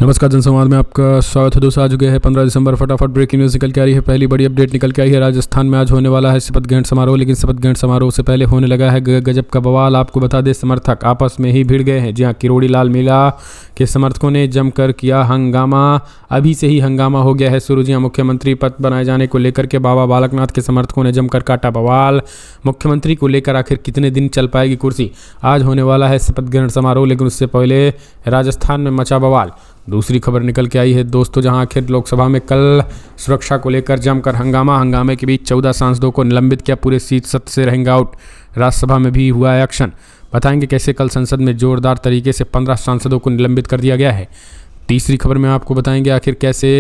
नमस्कार जनसंवाद में आपका स्वागत है। दोस्तों आ चुके हैं 15 दिसंबर। फटाफट ब्रेकिंग न्यूज़ निकल के आ रही है। पहली बड़ी अपडेट निकल के आई है। राजस्थान में आज होने वाला है शपथ ग्रहण समारोह, लेकिन शपथ ग्रहण समारोह से पहले होने लगा है गजब का बवाल। आपको बता दें, समर्थक आपस में ही भिड़ गए हैं। जी हाँ, किरोड़ी लाल मीणा के समर्थकों ने जमकर किया हंगामा। अभी से ही हंगामा हो गया है शुरू। जी हाँ, मुख्यमंत्री पद बनाए जाने को लेकर के बाबा बालकनाथ के समर्थकों ने जमकर काटा बवाल। मुख्यमंत्री को लेकर आखिर कितने दिन चल पाएगी कुर्सी। आज होने वाला है शपथ ग्रहण समारोह, लेकिन उससे पहले राजस्थान में मचा बवाल। दूसरी खबर निकल के आई है दोस्तों, जहां आखिर लोकसभा में कल सुरक्षा को लेकर जमकर हंगामे के बीच 14 सांसदों को निलंबित किया। पूरे सीट सत्र से रहेंगे आउट। राज्यसभा में भी हुआ है एक्शन। बताएंगे कैसे कल संसद में जोरदार तरीके से 15 सांसदों को निलंबित कर दिया गया है। तीसरी खबर में आपको बताएंगे आखिर कैसे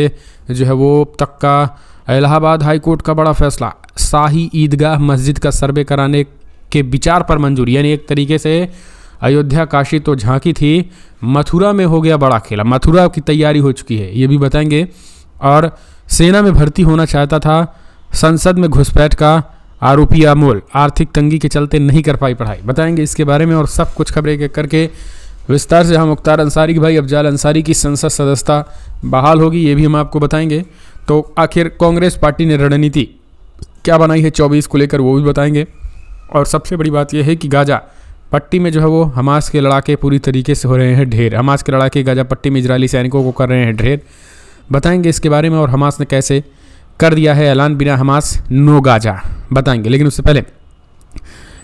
जो है वो तक का इलाहाबाद हाईकोर्ट का बड़ा फैसला। शाही ईदगाह मस्जिद का सर्वे कराने के विचार पर मंजूरी। यानी एक तरीके से अयोध्या काशी तो झांकी थी, मथुरा में हो गया बड़ा खेला। मथुरा की तैयारी हो चुकी है, ये भी बताएंगे। और सेना में भर्ती होना चाहता था, संसद में घुसपैठ का आरोपी अमोल आर्थिक तंगी के चलते नहीं कर पाई पढ़ाई। बताएंगे इसके बारे में और सब कुछ खबरें एक करके विस्तार से। हम मुख्तार अंसारी की भाई अफजाल अंसारी की संसद सदस्यता बहाल होगी, ये भी हम आपको बताएंगे। तो आखिर कांग्रेस पार्टी ने रणनीति क्या बनाई है 24 को लेकर, वो भी बताएंगे। और सबसे बड़ी बात यह है कि गाजा पट्टी में जो है वो हमास के लड़ाके पूरी तरीके से हो रहे हैं ढेर। हमास के लड़ाके गाजा पट्टी में इजरायली सैनिकों को कर रहे हैं ढेर। बताएंगे इसके बारे में। और हमास ने कैसे कर दिया है ऐलान, बिना हमास नो गाजा, बताएंगे। लेकिन उससे पहले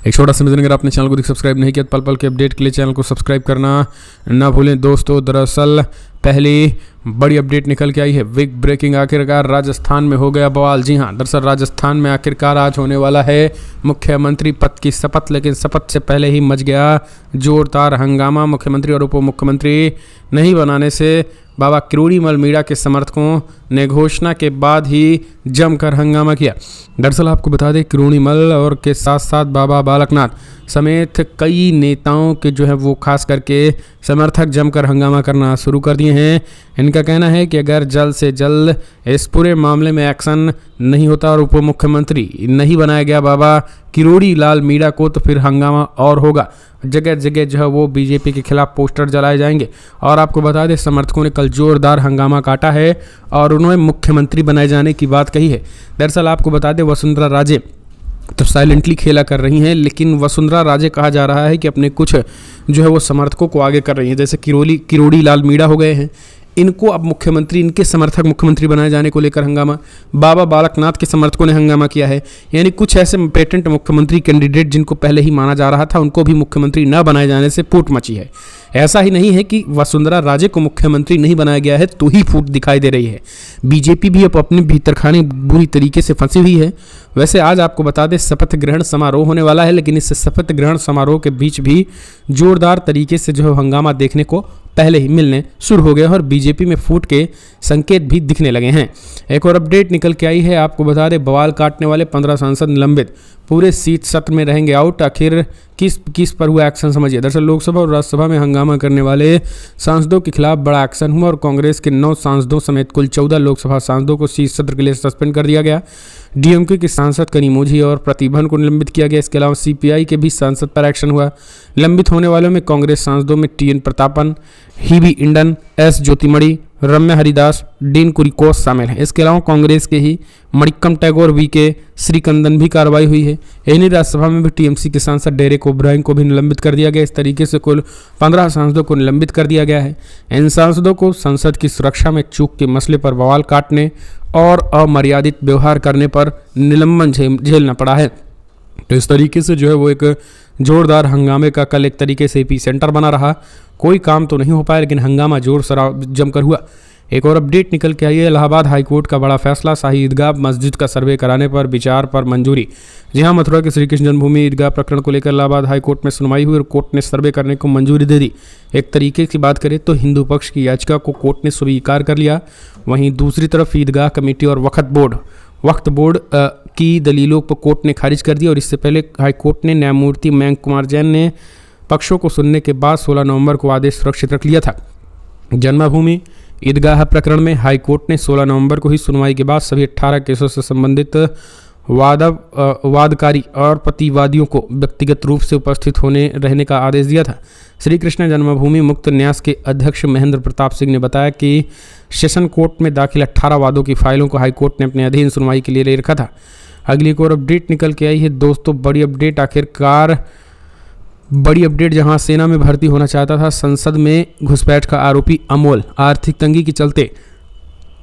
एक छोटा सा अगर आपने चैनल को सब्सक्राइब नहीं किया तो पल पल के अपडेट के लिए चैनल को सब्सक्राइब करना ना भूलें दोस्तों। दरअसल पहली बड़ी अपडेट निकल के आई है, बिग ब्रेकिंग। आखिरकार राजस्थान में हो गया बवाल। जी हाँ, दरअसल राजस्थान में आखिरकार आज होने वाला है मुख्यमंत्री पद की शपथ, लेकिन शपथ से पहले ही मच गया जोरदार हंगामा। मुख्यमंत्री और उप मुख्यमंत्री नहीं बनाने से बाबा किरोड़ी लाल मीणा के समर्थकों ने घोषणा के बाद ही जमकर हंगामा किया। दरअसल आपको बता दें, किरोड़ी लाल और के साथ साथ बाबा बालकनाथ समेत कई नेताओं के जो है वो खास करके समर्थक जमकर हंगामा करना शुरू कर दिए हैं। इनका कहना है कि अगर जल्द से जल्द इस पूरे मामले में एक्शन नहीं होता और उप मुख्यमंत्री नहीं बनाया गया बाबा किरोड़ी लाल मीणा को, तो फिर हंगामा और होगा। जगह जगह जो है वो बीजेपी के खिलाफ पोस्टर जलाए जाएंगे। और आपको बता दें, समर्थकों ने कल जोरदार हंगामा काटा है और उन्होंने मुख्यमंत्री बनाए जाने की बात कही है। दरअसल आपको बता दें, वसुंधरा राजे तो साइलेंटली खेला कर रही हैं, लेकिन वसुंधरा राजे कहा जा रहा है कि अपने कुछ जो है वो समर्थकों को आगे कर रही हैं। जैसे किरोड़ी लाल मीणा हो गए हैं, इनको अब मुख्यमंत्री, इनके समर्थक मुख्यमंत्री बनाए जाने को लेकर हंगामा। बाबा बालकनाथ के समर्थकों ने हंगामा किया है। यानी कुछ ऐसे पेटेंट मुख्यमंत्री कैंडिडेट जिनको पहले ही माना जा रहा था, उनको भी मुख्यमंत्री न बनाए जाने से फूट मची है। ऐसा ही नहीं है कि वसुंधरा राजे को मुख्यमंत्री नहीं बनाया गया है तो ही फूट दिखाई दे रही है। बीजेपी भी अब अपने भीतरखाने बुरी तरीके से फंसी हुई है। वैसे आज आपको बता दें, शपथ ग्रहण समारोह होने वाला है, लेकिन इस शपथ ग्रहण समारोह के बीच भी जोरदार तरीके से जो है हंगामा देखने को पहले ही मिलने शुरू हो गया और बीजेपी में फूट के संकेत भी दिखने लगे हैं। एक और अपडेट निकल के आई है। आपको बता दें, बवाल काटने वाले 15 सांसद निलंबित, पूरे सीट सत्र में रहेंगे आउट। आखिर किस पर हुआ एक्शन समझिए। दरअसल लोकसभा और राज्यसभा में हंगामा करने वाले सांसदों के खिलाफ बड़ा एक्शन हुआ और कांग्रेस के 9 सांसदों समेत कुल 14 लोकसभा सांसदों को सीट सत्र के लिए सस्पेंड कर दिया गया। डीएमके के सांसद कनिमोझी और प्रतिभन को निलंबित किया गया। इसके अलावा सीपीआई के भी सांसद पर एक्शन हुआ। निलंबित होने वालों में कांग्रेस सांसदों में टीएन प्रतापन, हीबी इंडन, एस ज्योतिमणि, रम्या हरिदास, डीन कुरिकोस शामिल हैं। इसके अलावा कांग्रेस के ही मणिक्कम टैगोर, वीके श्रीकंदन भी कार्रवाई हुई है। इन्हीं राज्यसभा में भी टीएमसी के सांसद डेरेक ओब्रायन को भी निलंबित कर दिया गया। इस तरीके से कुल 15 सांसदों को निलंबित कर दिया गया है। इन सांसदों को संसद की सुरक्षा में चूक के मसले पर बवाल काटने और अमर्यादित व्यवहार करने पर निलंबन झेलना पड़ा है। तो इस तरीके से जो है वो एक जोरदार हंगामे का कल एक तरीके से एपी सेंटर बना रहा। कोई काम तो नहीं हो पाया, लेकिन हंगामा जोर शरार जमकर हुआ। एक और अपडेट निकल के आई है। इलाहाबाद हाईकोर्ट का बड़ा फैसला। शाही ईदगाह मस्जिद का सर्वे कराने पर विचार पर मंजूरी। जी हाँ, मथुरा के श्री कृष्ण जन्मभूमि ईदगाह प्रकरण को लेकर इलाहाबाद हाईकोर्ट में सुनवाई हुई और कोर्ट ने सर्वे करने को मंजूरी दे दी। एक तरीके की बात करें तो हिंदू पक्ष की याचिका को कोर्ट ने स्वीकार कर लिया। वहीं दूसरी तरफ ईदगाह कमेटी और वक्फ बोर्ड की दलीलों पर कोर्ट ने खारिज कर दिया। और इससे पहले हाईकोर्ट ने न्यायमूर्ति मयंक कुमार जैन ने पक्षों को सुनने के बाद 16 नवंबर को आदेश सुरक्षित रख लिया था। जन्मभूमि ईदगाह प्रकरण में हाईकोर्ट ने 16 नवंबर को ही सुनवाई के बाद सभी 18 केसों से संबंधित वादकारी और प्रतिवादियों को व्यक्तिगत रूप से उपस्थित होने रहने का आदेश दिया था। श्री कृष्ण जन्मभूमि मुक्त न्यास के अध्यक्ष महेंद्र प्रताप सिंह ने बताया कि सेशन कोर्ट में दाखिल 18 वादों की फाइलों को हाईकोर्ट ने अपने अधीन सुनवाई के लिए ले रखा था। अगली एक और अपडेट निकल के आई है दोस्तों, बड़ी अपडेट, आखिरकार बड़ी अपडेट। जहां सेना में भर्ती होना चाहता था, संसद में घुसपैठ का आरोपी अमोल आर्थिक तंगी के चलते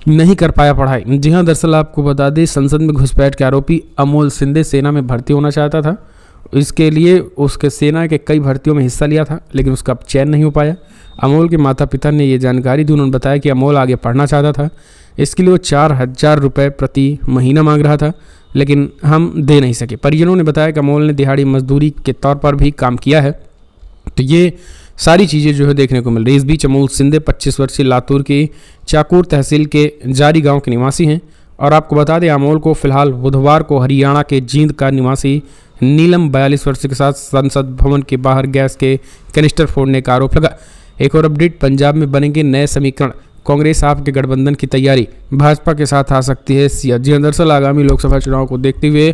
नहीं कर पाया पढ़ाई। जी हाँ, दरअसल आपको बता दें, संसद में घुसपैठ के आरोपी अमोल सिंधे सेना में भर्ती होना चाहता था। इसके लिए उसके सेना के कई भर्तियों में हिस्सा लिया था, लेकिन उसका चयन नहीं हो पाया। अमोल के माता पिता ने ये जानकारी दी। उन्होंने बताया कि अमोल आगे पढ़ना चाहता था, इसके लिए वो 4,000 रुपये प्रति महीना मांग रहा था, लेकिन हम दे नहीं सके। परिजनों ने बताया कि अमोल ने दिहाड़ी मजदूरी के तौर पर भी काम किया है। तो ये सारी चीज़ें जो है देखने को मिल रही है। इस बीच अमोल सिंधे 25 वर्षीय लातूर की चाकूर तहसील के जारी गांव के निवासी हैं। और आपको बता दें, अमोल को फिलहाल बुधवार को हरियाणा के जींद का निवासी नीलम 42 वर्ष के साथ संसद भवन के बाहर गैस के कैनिस्टर फोड़ने का आरोप लगा। एक और अपडेट, पंजाब में बनेंगे नए समीकरण, कांग्रेस आप के गठबंधन की तैयारी, भाजपा के साथ आ सकती है सिया। जी दरअसल आगामी लोकसभा चुनाव को देखते हुए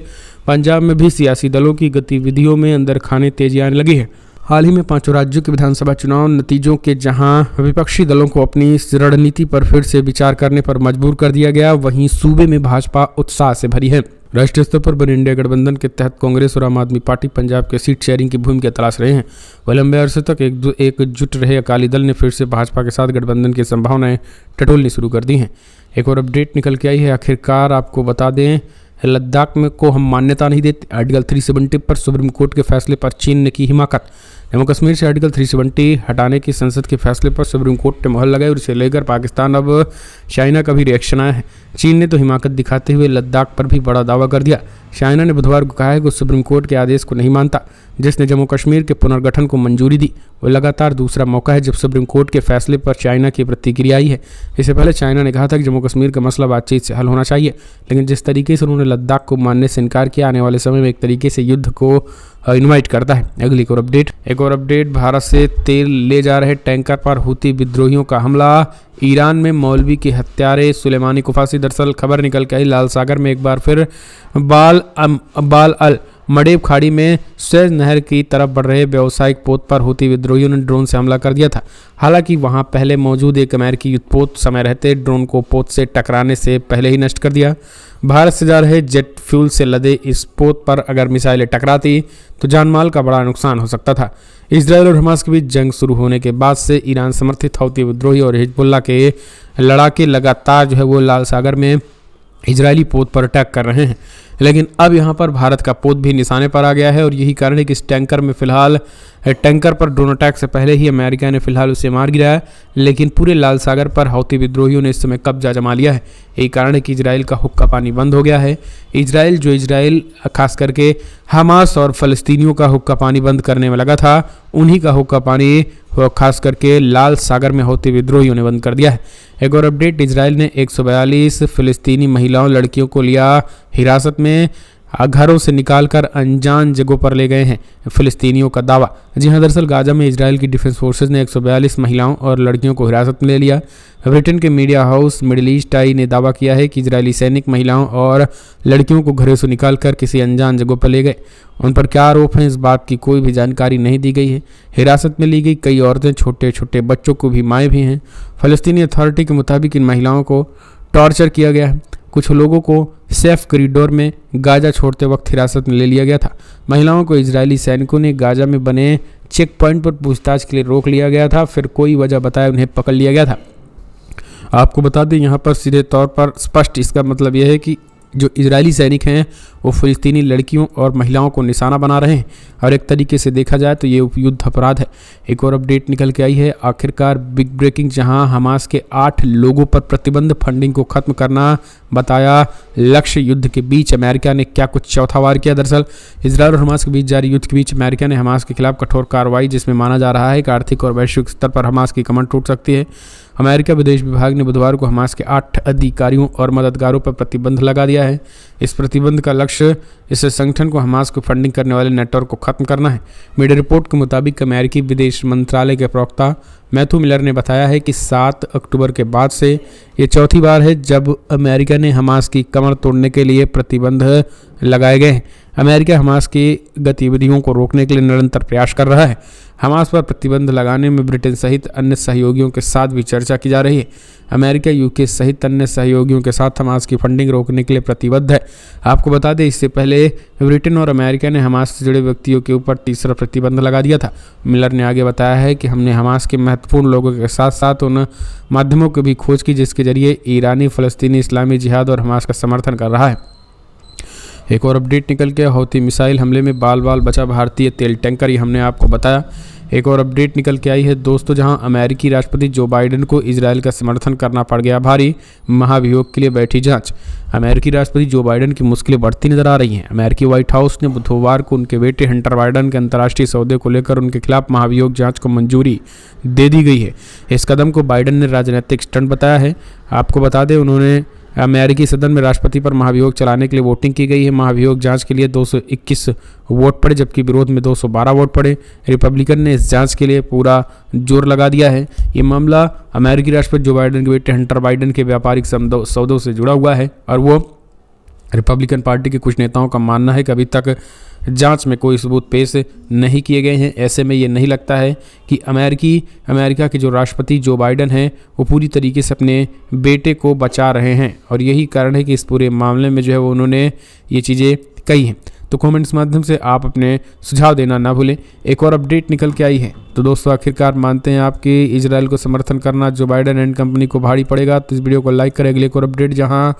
पंजाब में भी सियासी दलों की गतिविधियों में अंदर खाने तेजी आने लगी है। हाल ही में 5 राज्यों के विधानसभा चुनाव नतीजों के जहां विपक्षी दलों को अपनी रणनीति पर फिर से विचार करने पर मजबूर कर दिया गया, वहीं सूबे में भाजपा उत्साह से भरी है। राष्ट्रीय स्तर पर बने इंडिया गठबंधन के तहत कांग्रेस और आम आदमी पार्टी पंजाब के सीट शेयरिंग की भूमिका तलाश रहे हैं। वह लंबे अरसे तक एकजुट रहे अकाली दल ने फिर से भाजपा के साथ गठबंधन की संभावनाएं टटोलनी शुरू कर दी हैं। एक और अपडेट निकल के आई है। आखिरकार आपको बता दें, लद्दाख में को हम मान्यता नहीं देते, आर्टिकल 370 पर सुप्रीम कोर्ट के फैसले पर चीन ने की हिमाकत। जम्मू कश्मीर से आर्टिकल 370 हटाने की संसद के फैसले पर सुप्रीम कोर्ट ने मुहर लगाई और इसे लेकर पाकिस्तान अब चाइना का भी रिएक्शन आया है। चीन ने तो हिमाकत दिखाते हुए लद्दाख पर भी बड़ा दावा कर दिया। चाइना ने बुधवार को कहा है कि सुप्रीम कोर्ट के आदेश को नहीं मानता, जिसने जम्मू कश्मीर के पुनर्गठन को मंजूरी दी। वो लगातार दूसरा मौका है जब सुप्रीम कोर्ट के फैसले पर चाइना की प्रतिक्रिया आई है। इससे पहले चाइना ने कहा था कि जम्मू कश्मीर का मसला बातचीत से हल होना चाहिए, लेकिन जिस तरीके से उन्होंने लद्दाख को मानने से इनकार किया, आने वाले समय में एक तरीके से युद्ध को इनवाइट करता है। अगली एक और अपडेट, भारत से तेल ले जा रहे टैंकर पर हुती विद्रोहियों का हमला, ईरान में मौलवी के हत्यारे सुलेमानी को फांसी। दरअसल खबर निकल के आई, लाल सागर में एक बार फिर बाल अल मडेब खाड़ी में स्वेज नहर की तरफ बढ़ रहे व्यावसायिक पोत पर हुती विद्रोहियों ने ड्रोन से हमला कर दिया था। हालांकि वहां पहले मौजूद एक अमेरिकी युद्धपोत समय रहते ड्रोन को पोत से टकराने से पहले ही नष्ट कर दिया। भारत से जा रहे जेट फ्यूल से लदे इस पोत पर अगर मिसाइलें टकराती तो जानमाल का बड़ा नुकसान हो सकता था। इजरायल और हमास के बीच जंग शुरू होने के बाद से ईरान समर्थित हौती विद्रोही और हिजबुल्लाह के लड़ाके लगातार जो है वो लाल सागर में इजरायली पोत पर अटैक कर रहे हैं, लेकिन अब यहाँ पर भारत का पोत भी निशाने पर आ गया है। और यही कारण है कि इस टैंकर पर ड्रोन अटैक से पहले ही अमेरिका ने फिलहाल उसे मार गिराया है, लेकिन पूरे लाल सागर पर हौती विद्रोहियों ने इस समय कब्जा जमा लिया है। यही कारण है कि इजराइल का हुक्का पानी बंद हो गया है। इजराइल खास करके हमास और फ़लस्तीनियों का हुक्का पानी बंद करने में लगा था, उन्हीं का हुक्का पानी खास करके लाल सागर में हौती विद्रोहियों ने बंद कर दिया है। एक और अपडेट, इजराइल ने 142 फ़िलिस्तीनी महिलाओं लड़कियों को लिया हिरासत में, घरों से निकालकर अनजान जगहों पर ले गए हैं, फ़िलिस्तीनियों का दावा। जी हाँ, दरअसल गाजा में इजराइल की डिफेंस फोर्सेज ने 142 महिलाओं और लड़कियों को हिरासत में ले लिया। ब्रिटेन के मीडिया हाउस मिडिल ईस्ट आई ने दावा किया है कि इजरायली सैनिक महिलाओं और लड़कियों को घरों से निकालकर किसी अनजान जगहों पर ले गए। उन पर क्या आरोप हैं, इस बात की कोई भी जानकारी नहीं दी गई है। हिरासत में ली गई कई औरतें, छोटे छोटे बच्चों को भी माएँ भी हैं। फ़लस्तीनी अथॉरिटी के मुताबिक इन महिलाओं को टॉर्चर किया गया है। कुछ लोगों को सेफ कॉरिडोर में गाजा छोड़ते वक्त हिरासत में ले लिया गया था। महिलाओं को इजरायली सैनिकों ने गाजा में बने चेक पॉइंट पर पूछताछ के लिए रोक लिया गया था, फिर कोई वजह बताए उन्हें पकड़ लिया गया था। आपको बता दें, यहाँ पर सीधे तौर पर स्पष्ट इसका मतलब यह है कि जो इजरायली सैनिक हैं वो फ़िलिस्तीनी लड़कियों और महिलाओं को निशाना बना रहे हैं, और एक तरीके से देखा जाए तो ये युद्ध अपराध है। एक और अपडेट निकल के आई है, आखिरकार बिग ब्रेकिंग, जहां हमास के 8 लोगों पर प्रतिबंध, फंडिंग को खत्म करना बताया लक्ष्य। युद्ध के बीच अमेरिका ने क्या कुछ चौथा वार किया। दरअसल इजरायल और हमास के बीच जारी युद्ध के बीच अमेरिका ने हमास के खिलाफ कठोर कार्रवाई, जिसमें माना जा रहा है कि आर्थिक और वैश्विक स्तर पर हमास की कमर टूट सकती है अमेरिका विदेश विभाग ने बुधवार को हमास के 8 अधिकारियों और मददगारों पर प्रतिबंध लगा दिया है। इस प्रतिबंध का लक्ष्य इस संगठन को हमास को फंडिंग करने वाले नेटवर्क को खत्म करना है। मीडिया रिपोर्ट के मुताबिक अमेरिकी विदेश मंत्रालय के प्रवक्ता मैथ्यू मिलर ने बताया है कि 7 अक्टूबर के बाद से ये चौथी बार है जब अमेरिका ने हमास की कमर तोड़ने के लिए प्रतिबंध लगाए गए हैं। अमेरिका हमास की गतिविधियों को रोकने के लिए निरंतर प्रयास कर रहा है। हमास पर प्रतिबंध लगाने में ब्रिटेन सहित अन्य सहयोगियों के साथ भी चर्चा की जा रही है। अमेरिका यूके सहित अन्य सहयोगियों के साथ हमास की फंडिंग रोकने के लिए प्रतिबद्ध है। आपको बता दें, इससे पहले ब्रिटेन और अमेरिका ने हमास से जुड़े व्यक्तियों के ऊपर तीसरा प्रतिबंध लगा दिया था। मिलर ने आगे बताया है कि हमने हमास के महत्वपूर्ण लोगों के साथ साथ उन माध्यमों की भी खोज की जिसके जरिए ईरानी फ़लस्तीनी इस्लामी जिहाद और हमास का समर्थन कर रहा है। एक और अपडेट निकल के हौती मिसाइल हमले में बाल बाल बचा भारतीय तेल टैंकर, ये हमने आपको बताया। एक और अपडेट निकल के आई है दोस्तों, जहां अमेरिकी राष्ट्रपति जो बाइडेन को इजरायल का समर्थन करना पड़ गया भारी, महाभियोग के लिए बैठी जांच। अमेरिकी राष्ट्रपति जो बाइडेन की मुश्किलें बढ़ती नजर आ रही हैं। अमेरिकी व्हाइट हाउस ने बुधवार को उनके बेटे हंटर बाइडेन के अंतर्राष्ट्रीय सौदे को लेकर उनके खिलाफ महाभियोग जांच को मंजूरी दे दी गई है। इस कदम को बाइडेन ने राजनीतिक स्टंट बताया है। आपको बता दें, उन्होंने अमेरिकी सदन में राष्ट्रपति पर महाभियोग चलाने के लिए वोटिंग की गई है। महाभियोग जांच के लिए 221 वोट पड़े जबकि विरोध में 212 वोट पड़े। रिपब्लिकन ने इस जांच के लिए पूरा जोर लगा दिया है। ये मामला अमेरिकी राष्ट्रपति जो बाइडेन के बेटे हंटर बाइडेन के व्यापारिक सौदों से जुड़ा हुआ है और वो रिपब्लिकन पार्टी के कुछ नेताओं का मानना है कि अभी तक जांच में कोई सबूत पेश नहीं किए गए हैं। ऐसे में ये नहीं लगता है कि अमेरिका के जो राष्ट्रपति जो बाइडेन हैं वो पूरी तरीके से अपने बेटे को बचा रहे हैं और यही कारण है कि इस पूरे मामले में जो है वो उन्होंने ये चीज़ें कही हैं। तो कमेंट्स माध्यम से आप अपने सुझाव देना ना भूलें। एक और अपडेट निकल के आई है तो दोस्तों, आखिरकार मानते हैं आपकी इजराइल को समर्थन करना जो बाइडेन एंड कंपनी को भारी पड़ेगा। तो इस वीडियो को लाइक करें। अगले एक और अपडेट, जहाँ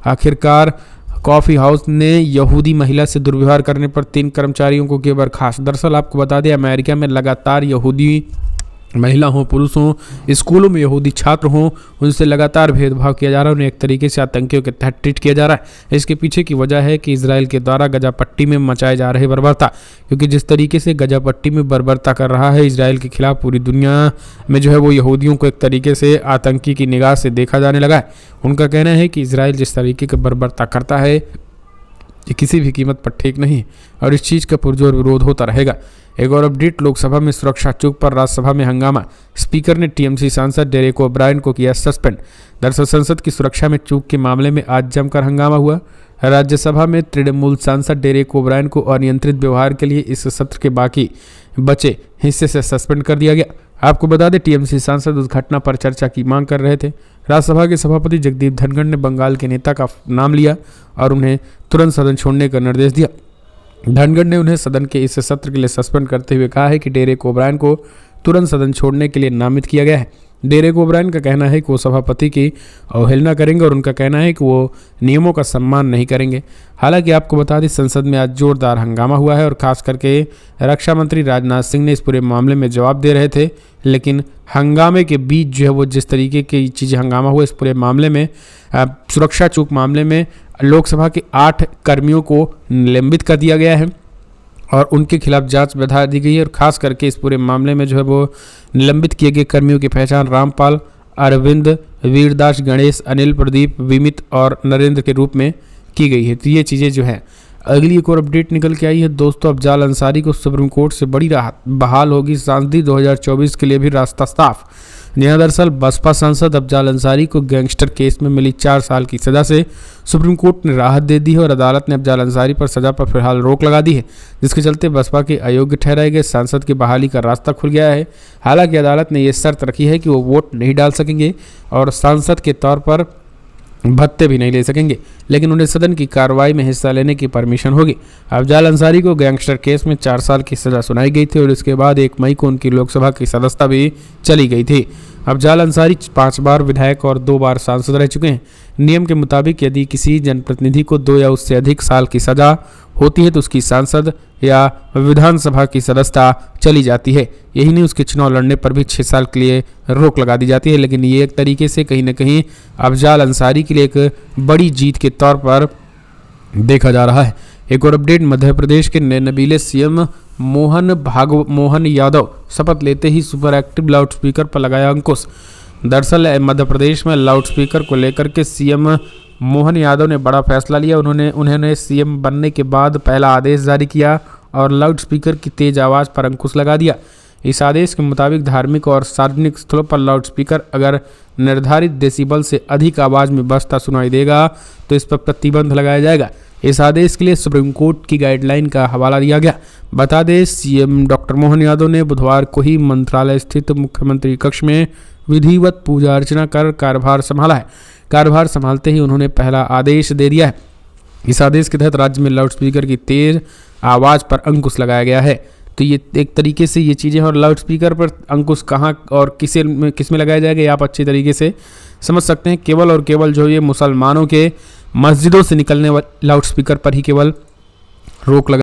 आखिरकार कॉफ़ी हाउस ने यहूदी महिला से दुर्व्यवहार करने पर 3 कर्मचारियों को किया बर्खास्त। दरअसल आपको बता दें, अमेरिका में लगातार यहूदी महिला हों पुरुष हों, स्कूलों में यहूदी छात्र हों, उनसे लगातार भेदभाव किया जा रहा है। उन्हें एक तरीके से आतंकियों के तहत ट्रीट किया जा रहा है। इसके पीछे की वजह है कि इजराइल के द्वारा गजा पट्टी में मचाए जा रहे बर्बरता, क्योंकि जिस तरीके से गजा पट्टी में बर्बरता कर रहा है इजराइल के खिलाफ पूरी दुनिया में जो है वो यहूदियों को एक तरीके से आतंकी की निगाह से देखा जाने लगा है। उनका कहना है कि इजराइल जिस तरीके की बर्बरता करता है ये किसी भी कीमत पर ठीक नहीं और इस चीज़ का पुरजोर विरोध होता रहेगा। एक और अपडेट, लोकसभा में सुरक्षा चूक पर राज्यसभा में हंगामा। स्पीकर ने टीएमसी सांसद डेरेक ओब्रायन को किया सस्पेंड। दरअसल संसद की सुरक्षा में चूक के मामले में आज जमकर हंगामा हुआ। राज्यसभा में तृणमूल सांसद डेरेक ओब्रायन को अनियंत्रित व्यवहार के लिए इस सत्र के बाकी बचे हिस्से से सस्पेंड कर दिया गया। आपको बता दें, टीएमसी सांसद उस घटना पर चर्चा की मांग कर रहे थे। राज्यसभा के सभापति जगदीप धनखड़ ने बंगाल के नेता का नाम लिया और उन्हें तुरंत सदन छोड़ने का निर्देश दिया। धनखड़ ने उन्हें सदन के इस सत्र के लिए सस्पेंड करते हुए कहा है कि डेरेक ओब्रायन को तुरंत सदन छोड़ने के लिए नामित किया गया है। डेरेक ओब्रायन का कहना है कि वो सभापति की अवहेलना करेंगे और उनका कहना है कि वो नियमों का सम्मान नहीं करेंगे। हालांकि आपको बता दें, संसद में आज जोरदार हंगामा हुआ है और खास करके रक्षा मंत्री राजनाथ सिंह ने इस पूरे मामले में जवाब दे रहे थे। लेकिन हंगामे के बीच जो है वो जिस तरीके की चीज़ें हंगामा हुआ इस पूरे मामले में, सुरक्षा चूक मामले में लोकसभा के 8 कर्मियों को निलंबित कर दिया गया है और उनके खिलाफ जांच बढ़ा दी गई है। और खास करके इस पूरे मामले में जो है वो निलंबित किए गए कर्मियों की पहचान रामपाल, अरविंद, वीरदास, गणेश, अनिल, प्रदीप, विमित और नरेंद्र के रूप में की गई है। तो ये चीज़ें जो हैं। अगली एक और अपडेट निकल के आई है दोस्तों, अफजाल अंसारी को सुप्रीम कोर्ट से बड़ी राहत, बहाल होगी सांसदी 2024 के लिए भी रास्ता साफ। जहाँ दरअसल बसपा सांसद अफजाल अंसारी को गैंगस्टर केस में मिली 4 साल की सज़ा से सुप्रीम कोर्ट ने राहत दे दी है और अदालत ने अफजाल अंसारी पर सज़ा पर फिलहाल रोक लगा दी है, जिसके चलते बसपा के अयोग्य ठहराए गए सांसद की बहाली का रास्ता खुल गया है। हालांकि अदालत ने यह शर्त रखी है कि वो वोट नहीं डाल सकेंगे और सांसद के तौर पर भत्ते भी नहीं ले सकेंगे, लेकिन उन्हें सदन की कार्रवाई में हिस्सा लेने की परमिशन होगी। अफजाल अंसारी को गैंगस्टर केस में 4 साल की सज़ा सुनाई गई थी और इसके बाद 1 मई को उनकी लोकसभा की सदस्यता भी चली गई थी। अफजाल अंसारी 5 बार विधायक और 2 बार सांसद रह चुके हैं। नियम के मुताबिक यदि किसी जनप्रतिनिधि को 2 या उससे अधिक साल की सज़ा होती है तो उसकी सांसद या विधानसभा की सदस्यता चली जाती है। यही नहीं, उसके चुनाव लड़ने पर भी 6 साल के लिए रोक लगा दी जाती है। लेकिन ये एक तरीके से कहीं ना कहीं अफजाल अंसारी के लिए एक बड़ी जीत के तौर पर देखा जा रहा है। एक और अपडेट, मध्य प्रदेश के नए नबीले सीएम मोहन यादव शपथ लेते ही सुपर एक्टिव लाउडस्पीकर पर लगाया अंकुश। दरअसल मध्य प्रदेश में लाउडस्पीकर को लेकर के सीएम मोहन यादव ने बड़ा फैसला लिया। उन्होंने सीएम बनने के बाद पहला आदेश जारी किया और लाउडस्पीकर की तेज आवाज़ पर अंकुश लगा दिया। इस आदेश के मुताबिक धार्मिक और सार्वजनिक स्थलों पर लाउडस्पीकर अगर निर्धारित डेसिबल से अधिक आवाज़ में बजता सुनाई देगा तो इस पर प्रतिबंध लगाया जाएगा। इस आदेश के लिए सुप्रीम कोर्ट की गाइडलाइन का हवाला दिया गया। बता दें, सीएम डॉक्टर मोहन यादव ने बुधवार को ही मंत्रालय स्थित मुख्यमंत्री कक्ष में विधिवत पूजा अर्चना कर कार्यभार संभाला है। कार्यभार संभालते ही उन्होंने पहला आदेश दे दिया है। इस आदेश के तहत राज्य में लाउडस्पीकर की तेज आवाज़ पर अंकुश लगाया गया है। तो ये एक तरीके से ये चीज़ें, और लाउडस्पीकर पर अंकुश कहाँ और किस में लगाया जाएगा ये आप अच्छी तरीके से समझ सकते हैं। केवल और केवल जो ये मुसलमानों के मस्जिदों से निकलने वाले लाउडस्पीकर पर ही केवल रोक लगा